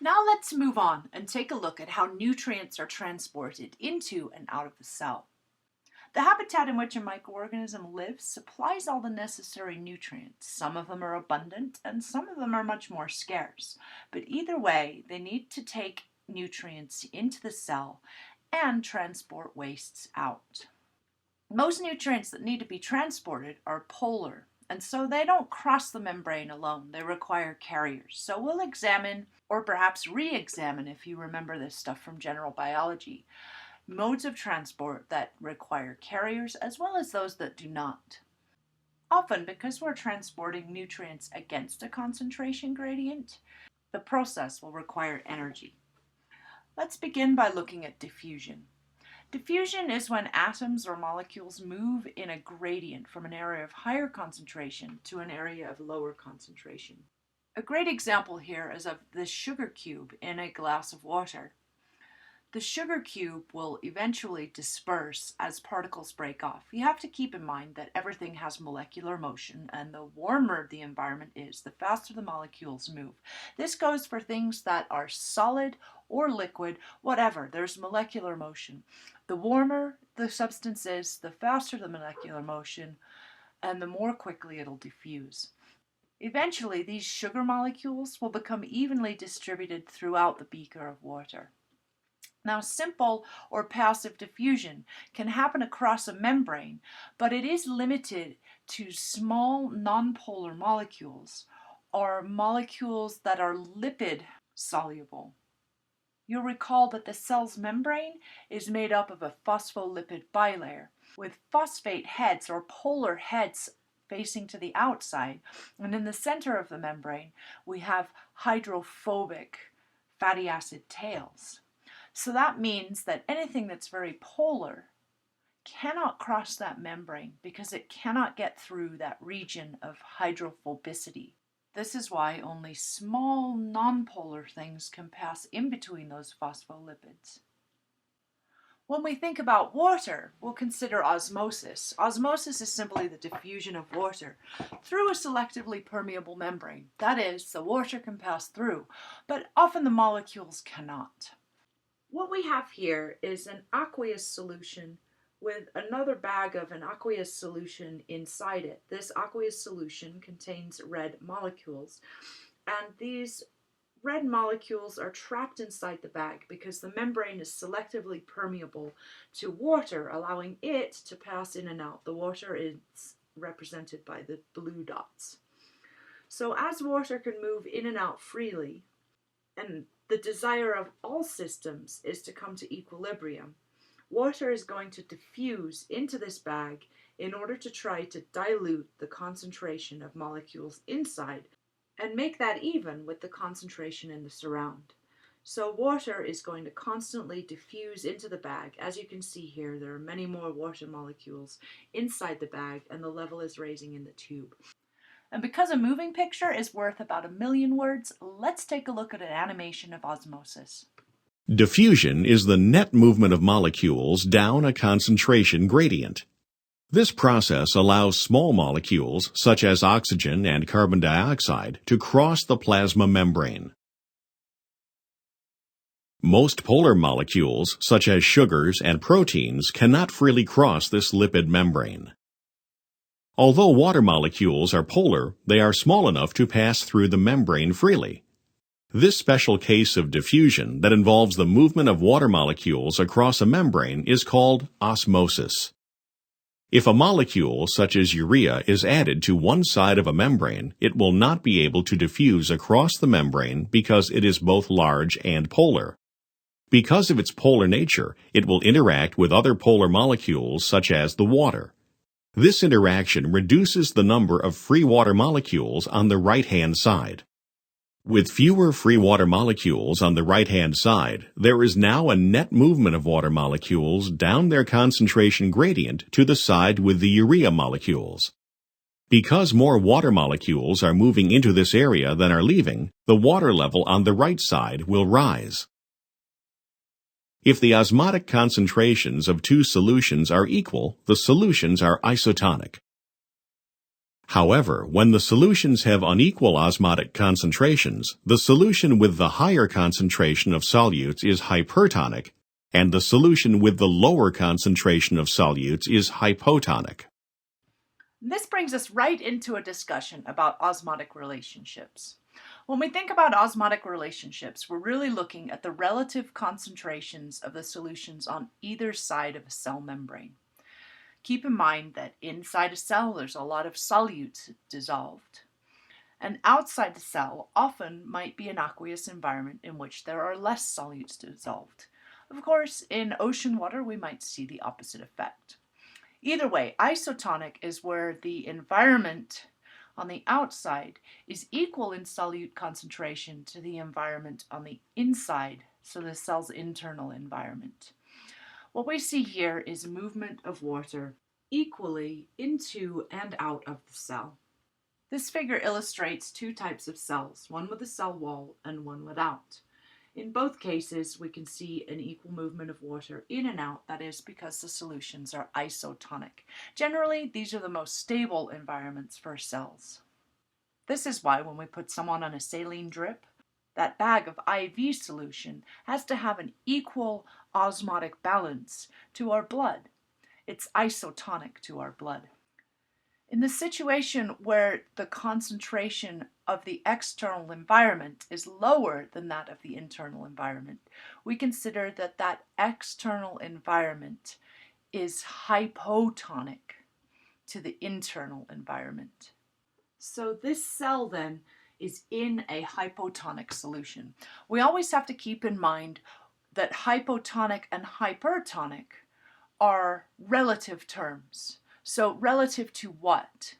Now let's move on and take a look at how nutrients are transported into and out of the cell. The habitat in which a microorganism lives supplies all the necessary nutrients. Some of them are abundant and some of them are much more scarce. But either way, they need to take nutrients into the cell and transport wastes out. Most nutrients that need to be transported are polar, and so they don't cross the membrane alone. They require carriers. So we'll examine, or perhaps re-examine if you remember this stuff from general biology, modes of transport that require carriers as well as those that do not. Often, because we're transporting nutrients against a concentration gradient, the process will require energy. Let's begin by looking at diffusion. Diffusion is when atoms or molecules move in a gradient from an area of higher concentration to an area of lower concentration. A great example here is of this sugar cube in a glass of water. The sugar cube will eventually disperse as particles break off. You have to keep in mind that everything has molecular motion, and the warmer the environment is, the faster the molecules move. This goes for things that are solid or liquid, whatever, there's molecular motion. The warmer the substance is, the faster the molecular motion, and the more quickly it'll diffuse. Eventually, these sugar molecules will become evenly distributed throughout the beaker of water. Now, simple or passive diffusion can happen across a membrane, but it is limited to small nonpolar molecules or molecules that are lipid soluble. You'll recall that the cell's membrane is made up of a phospholipid bilayer with phosphate heads or polar heads facing to the outside, and in the center of the membrane we have hydrophobic fatty acid tails. So that means that anything that's very polar cannot cross that membrane because it cannot get through that region of hydrophobicity. This is why only small nonpolar things can pass in between those phospholipids. When we think about water, we'll consider osmosis. Osmosis is simply the diffusion of water through a selectively permeable membrane. That is, the water can pass through, but often the molecules cannot. What we have here is an aqueous solution with another bag of an aqueous solution inside it. This aqueous solution contains red molecules, and these red molecules are trapped inside the bag because the membrane is selectively permeable to water, allowing it to pass in and out. The water is represented by the blue dots. So as water can move in and out freely, and the desire of all systems is to come to equilibrium, water is going to diffuse into this bag in order to try to dilute the concentration of molecules inside and make that even with the concentration in the surround. So water is going to constantly diffuse into the bag. As you can see here, there are many more water molecules inside the bag, and the level is raising in the tube. And because a moving picture is worth about 1,000,000 words, let's take a look at an animation of osmosis. Diffusion is the net movement of molecules down a concentration gradient. This process allows small molecules, such as oxygen and carbon dioxide, to cross the plasma membrane. Most polar molecules, such as sugars and proteins, cannot freely cross this lipid membrane. Although water molecules are polar, they are small enough to pass through the membrane freely. This special case of diffusion that involves the movement of water molecules across a membrane is called osmosis. If a molecule, such as urea, is added to one side of a membrane, it will not be able to diffuse across the membrane because it is both large and polar. Because of its polar nature, it will interact with other polar molecules such as the water. This interaction reduces the number of free water molecules on the right-hand side. With fewer free water molecules on the right-hand side, there is now a net movement of water molecules down their concentration gradient to the side with the urea molecules. Because more water molecules are moving into this area than are leaving, the water level on the right side will rise. If the osmotic concentrations of two solutions are equal, the solutions are isotonic. However, when the solutions have unequal osmotic concentrations, the solution with the higher concentration of solutes is hypertonic, and the solution with the lower concentration of solutes is hypotonic. This brings us right into a discussion about osmotic relationships. When we think about osmotic relationships, we're really looking at the relative concentrations of the solutions on either side of a cell membrane. Keep in mind that inside a cell there's a lot of solutes dissolved, and outside the cell often might be an aqueous environment in which there are less solutes dissolved. Of course, in ocean water we might see the opposite effect. Either way, isotonic is where the environment on the outside is equal in solute concentration to the environment on the inside, so the cell's internal environment. What we see here is movement of water equally into and out of the cell. This figure illustrates two types of cells, one with a cell wall and one without. In both cases, we can see an equal movement of water in and out, that is because the solutions are isotonic. Generally, these are the most stable environments for cells. This is why when we put someone on a saline drip, that bag of IV solution has to have an equal osmotic balance to our blood. It's isotonic to our blood. In the situation where the concentration of the external environment is lower than that of the internal environment, we consider that that external environment is hypotonic to the internal environment. So this cell then is in a hypotonic solution. We always have to keep in mind that hypotonic and hypertonic are relative terms. So relative to what?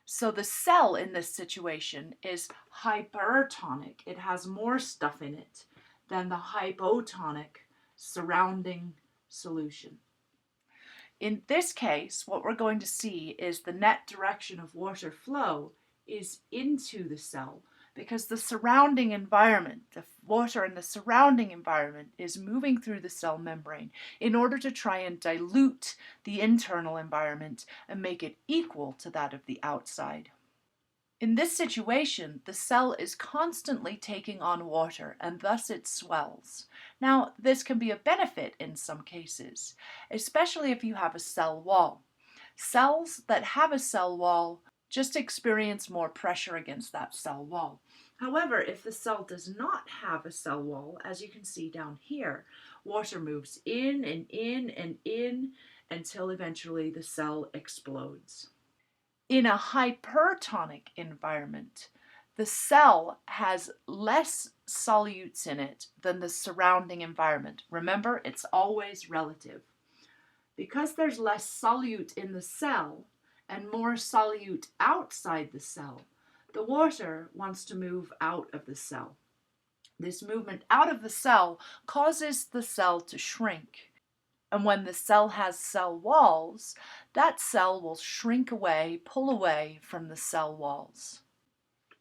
So the cell in this situation is hypertonic. It has more stuff in it than the hypotonic surrounding solution. In this case, what we're going to see is the net direction of water flow is into the cell, because the surrounding environment, the water in the surrounding environment, is moving through the cell membrane in order to try and dilute the internal environment and make it equal to that of the outside. In this situation, the cell is constantly taking on water and thus it swells. Now, this can be a benefit in some cases, especially if you have a cell wall. Cells that have a cell wall just experience more pressure against that cell wall. However, if the cell does not have a cell wall, as you can see down here, water moves in and in and in until eventually the cell explodes. In a hypertonic environment, the cell has less solutes in it than the surrounding environment. Remember, it's always relative. Because there's less solute in the cell and more solute outside the cell, the water wants to move out of the cell. This movement out of the cell causes the cell to shrink. And when the cell has cell walls, that cell will shrink away, pull away from the cell walls.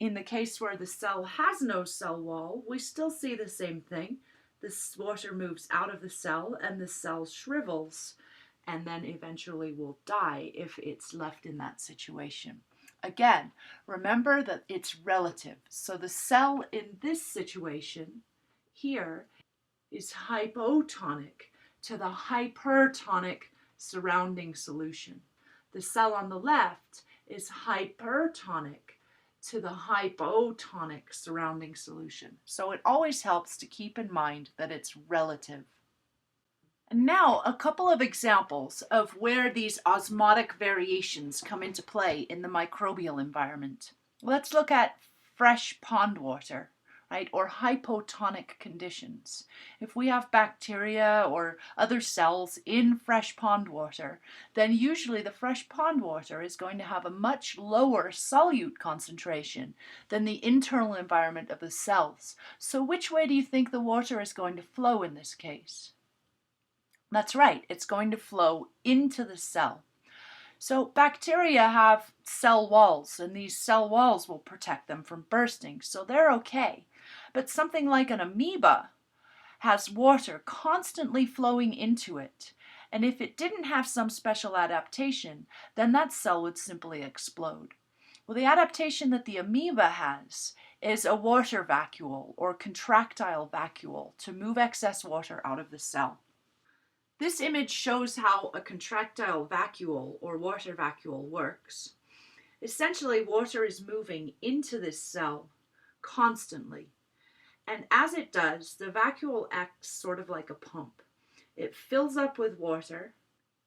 In the case where the cell has no cell wall, we still see the same thing. The water moves out of the cell and the cell shrivels and then eventually will die if it's left in that situation. Again, remember that it's relative. So the cell in this situation here is hypotonic to the hypertonic surrounding solution. The cell on the left is hypertonic to the hypotonic surrounding solution. So it always helps to keep in mind that it's relative. And now a couple of examples of where these osmotic variations come into play in the microbial environment. Let's look at fresh pond water, right, or hypotonic conditions. If we have bacteria or other cells in fresh pond water, then usually the fresh pond water is going to have a much lower solute concentration than the internal environment of the cells. So which way do you think the water is going to flow in this case? That's right, it's going to flow into the cell. So bacteria have cell walls, and these cell walls will protect them from bursting, so they're okay. But something like an amoeba has water constantly flowing into it, and if it didn't have some special adaptation, then that cell would simply explode. Well, the adaptation that the amoeba has is a water vacuole or contractile vacuole to move excess water out of the cell. This image shows how a contractile vacuole or water vacuole works. Essentially, water is moving into this cell constantly. And as it does, the vacuole acts sort of like a pump. It fills up with water.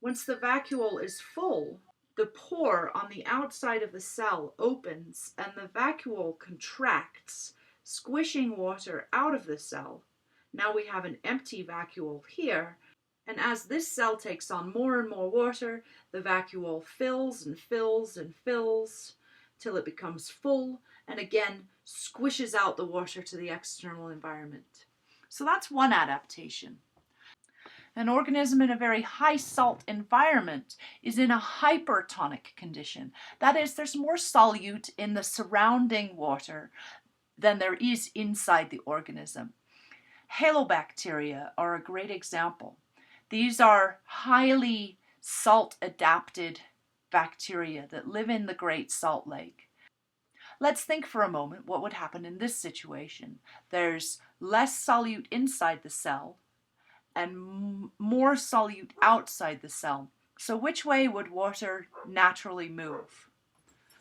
Once the vacuole is full, the pore on the outside of the cell opens and the vacuole contracts, squishing water out of the cell. Now we have an empty vacuole here, and as this cell takes on more and more water, the vacuole fills and fills and fills till it becomes full and again squishes out the water to the external environment. So that's one adaptation. An organism in a very high salt environment is in a hypertonic condition. That is, there's more solute in the surrounding water than there is inside the organism. Halobacteria are a great example. These are highly salt adapted bacteria that live in the Great Salt Lake. Let's think for a moment what would happen in this situation. There's less solute inside the cell and more solute outside the cell. So which way would water naturally move?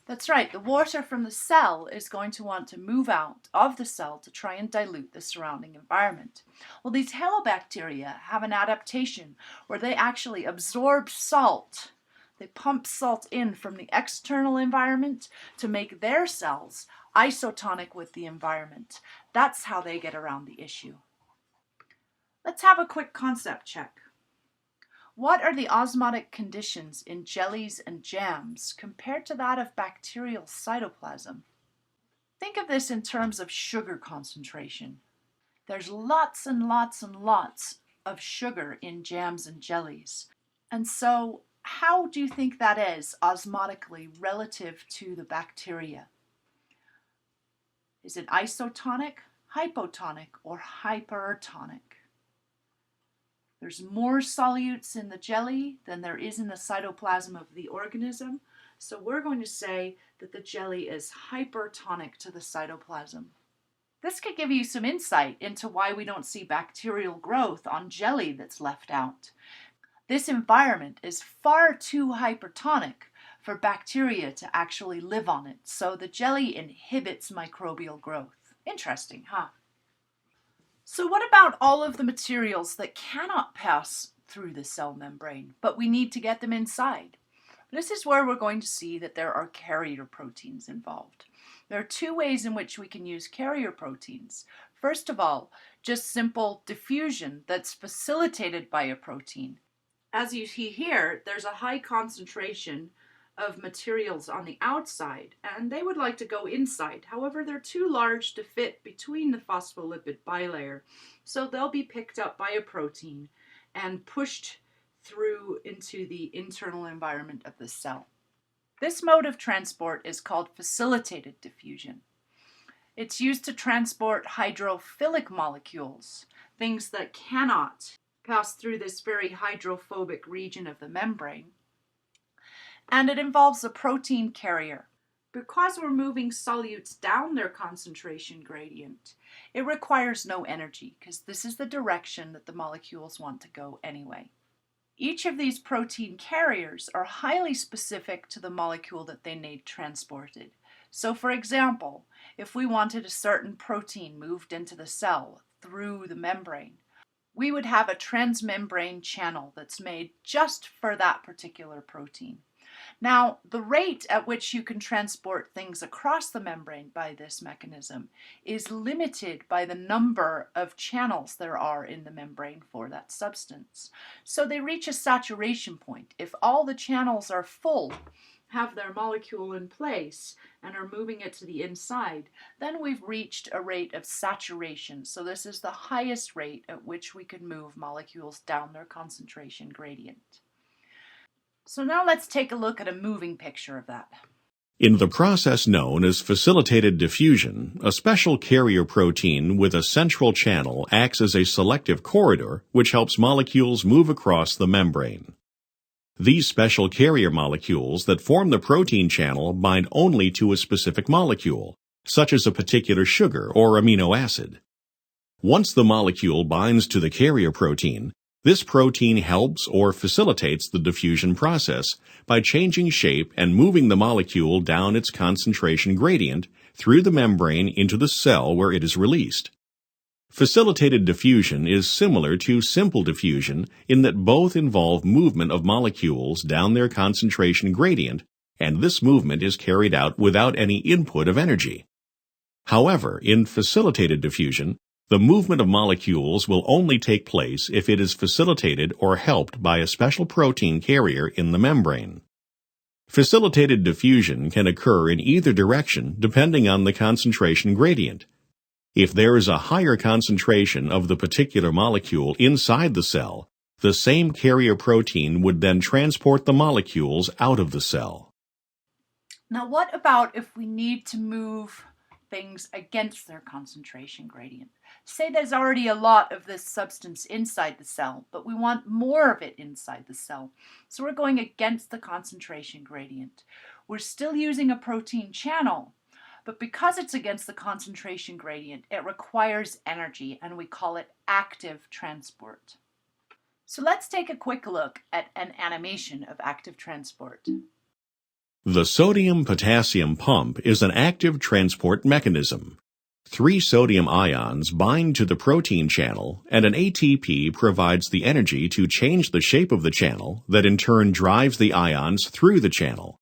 That's right, the water from the cell is going to want to move out of the cell to try and dilute the surrounding environment. Well, these halobacteria have an adaptation where they actually absorb salt. They pump salt in from the external environment to make their cells isotonic with the environment. That's how they get around the issue. Let's have a quick concept check. What are the osmotic conditions in jellies and jams compared to that of bacterial cytoplasm? Think of this in terms of sugar concentration. There's lots and lots and lots of sugar in jams and jellies. And so, how do you think that is osmotically relative to the bacteria? Is it isotonic, hypotonic, or hypertonic? There's more solutes in the jelly than there is in the cytoplasm of the organism, so we're going to say that the jelly is hypertonic to the cytoplasm. This could give you some insight into why we don't see bacterial growth on jelly that's left out. This environment is far too hypertonic for bacteria to actually live on it, so the jelly inhibits microbial growth. Interesting, huh? So what about all of the materials that cannot pass through the cell membrane, but we need to get them inside? This is where we're going to see that there are carrier proteins involved. There are two ways in which we can use carrier proteins. First of all, just simple diffusion that's facilitated by a protein. As you see here, there's a high concentration of materials on the outside, and they would like to go inside. However, they're too large to fit between the phospholipid bilayer, so they'll be picked up by a protein and pushed through into the internal environment of the cell. This mode of transport is called facilitated diffusion. It's used to transport hydrophilic molecules, things that cannot pass through this very hydrophobic region of the membrane. And it involves a protein carrier. Because we're moving solutes down their concentration gradient, it requires no energy because this is the direction that the molecules want to go anyway. Each of these protein carriers are highly specific to the molecule that they need transported. So for example, if we wanted a certain protein moved into the cell through the membrane, we would have a transmembrane channel that's made just for that particular protein. Now, the rate at which you can transport things across the membrane by this mechanism is limited by the number of channels there are in the membrane for that substance. So they reach a saturation point. If all the channels are full, have their molecule in place, and are moving it to the inside, then we've reached a rate of saturation. So this is the highest rate at which we can move molecules down their concentration gradient. So now let's take a look at a moving picture of that. In the process known as facilitated diffusion, a special carrier protein with a central channel acts as a selective corridor which helps molecules move across the membrane. These special carrier molecules that form the protein channel bind only to a specific molecule, such as a particular sugar or amino acid. Once the molecule binds to the carrier protein, this protein helps or facilitates the diffusion process by changing shape and moving the molecule down its concentration gradient through the membrane into the cell where it is released. Facilitated diffusion is similar to simple diffusion in that both involve movement of molecules down their concentration gradient, and this movement is carried out without any input of energy. However, in facilitated diffusion, the movement of molecules will only take place if it is facilitated or helped by a special protein carrier in the membrane. Facilitated diffusion can occur in either direction depending on the concentration gradient. If there is a higher concentration of the particular molecule inside the cell, the same carrier protein would then transport the molecules out of the cell. Now, what about if we need to move things against their concentration gradient? Say there's already a lot of this substance inside the cell, but we want more of it inside the cell. So we're going against the concentration gradient. We're still using a protein channel, but because it's against the concentration gradient, it requires energy, and we call it active transport. So let's take a quick look at an animation of active transport. The sodium-potassium pump is an active transport mechanism. 3 sodium ions bind to the protein channel, and an ATP provides the energy to change the shape of the channel that in turn drives the ions through the channel.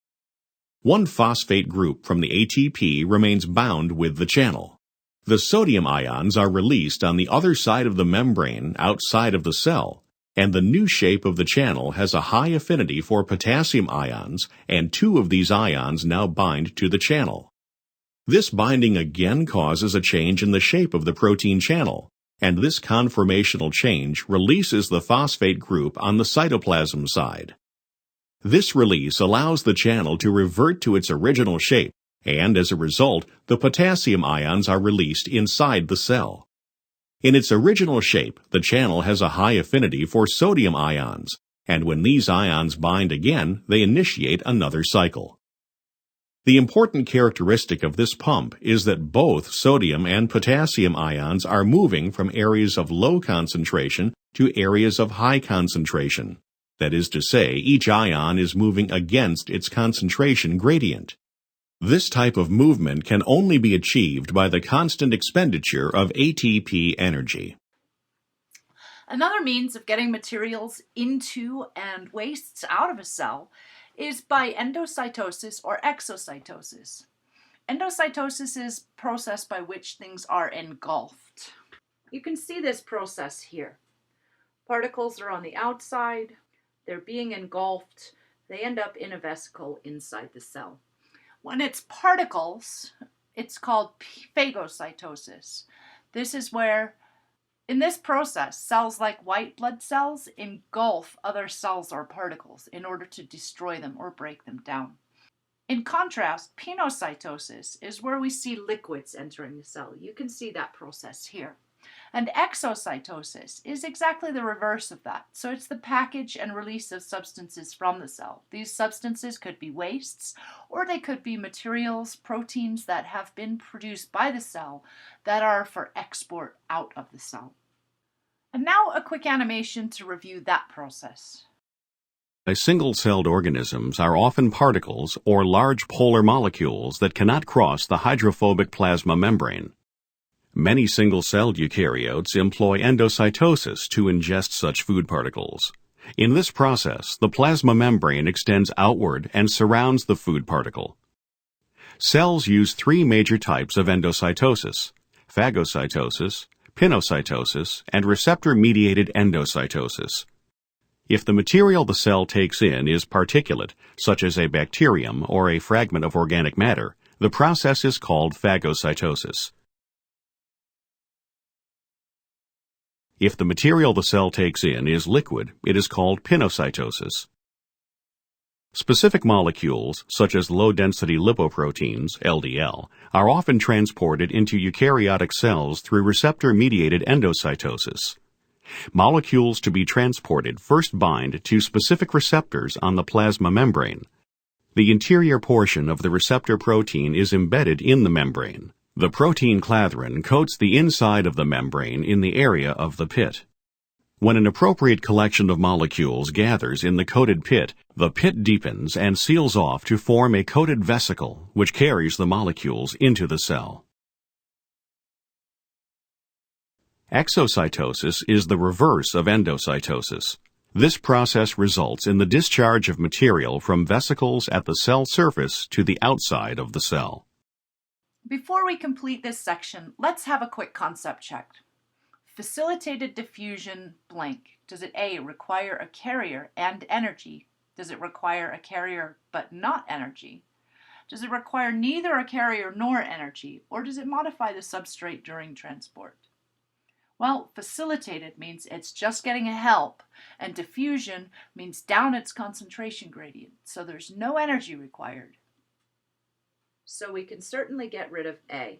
One phosphate group from the ATP remains bound with the channel. The sodium ions are released on the other side of the membrane outside of the cell, and the new shape of the channel has a high affinity for potassium ions, and 2 of these ions now bind to the channel. This binding again causes a change in the shape of the protein channel, and this conformational change releases the phosphate group on the cytoplasm side. This release allows the channel to revert to its original shape, and as a result, the potassium ions are released inside the cell. In its original shape, the channel has a high affinity for sodium ions, and when these ions bind again, they initiate another cycle. The important characteristic of this pump is that both sodium and potassium ions are moving from areas of low concentration to areas of high concentration. That is to say, each ion is moving against its concentration gradient. This type of movement can only be achieved by the constant expenditure of ATP energy. Another means of getting materials into and wastes out of a cell is by endocytosis or exocytosis. Endocytosis is a process by which things are engulfed. You can see this process here. Particles are on the outside, they're being engulfed, they end up in a vesicle inside the cell. When it's particles, it's called phagocytosis. This is where, in this process, cells like white blood cells engulf other cells or particles in order to destroy them or break them down. In contrast, pinocytosis is where we see liquids entering the cell. You can see that process here. And exocytosis is exactly the reverse of that. So it's the package and release of substances from the cell. These substances could be wastes, or they could be materials, proteins that have been produced by the cell that are for export out of the cell. And now a quick animation to review that process. Single-celled organisms are often particles or large polar molecules that cannot cross the hydrophobic plasma membrane. Many single-celled eukaryotes employ endocytosis to ingest such food particles. In this process, the plasma membrane extends outward and surrounds the food particle. Cells use 3 major types of endocytosis: phagocytosis, pinocytosis, and receptor-mediated endocytosis. If the material the cell takes in is particulate, such as a bacterium or a fragment of organic matter, the process is called phagocytosis. If the material the cell takes in is liquid, it is called pinocytosis. Specific molecules, such as low-density lipoproteins, LDL, are often transported into eukaryotic cells through receptor-mediated endocytosis. Molecules to be transported first bind to specific receptors on the plasma membrane. The interior portion of the receptor protein is embedded in the membrane. The protein clathrin coats the inside of the membrane in the area of the pit. When an appropriate collection of molecules gathers in the coated pit, the pit deepens and seals off to form a coated vesicle which carries the molecules into the cell. Exocytosis is the reverse of endocytosis. This process results in the discharge of material from vesicles at the cell surface to the outside of the cell. Before we complete this section, let's have a quick concept check. Facilitated diffusion blank. Does it A, require a carrier and energy? Does it require a carrier but not energy? Does it require neither a carrier nor energy, or does it modify the substrate during transport? Well, facilitated means it's just getting a help, and diffusion means down its concentration gradient, so there's no energy required. So we can certainly get rid of A.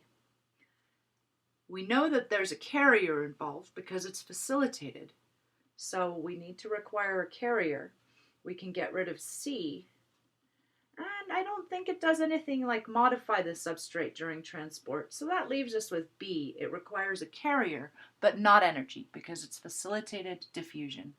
We know that there's a carrier involved because it's facilitated, so we need to require a carrier. We can get rid of C, and I don't think it does anything like modify the substrate during transport, so that leaves us with B. It requires a carrier, but not energy because it's facilitated diffusion.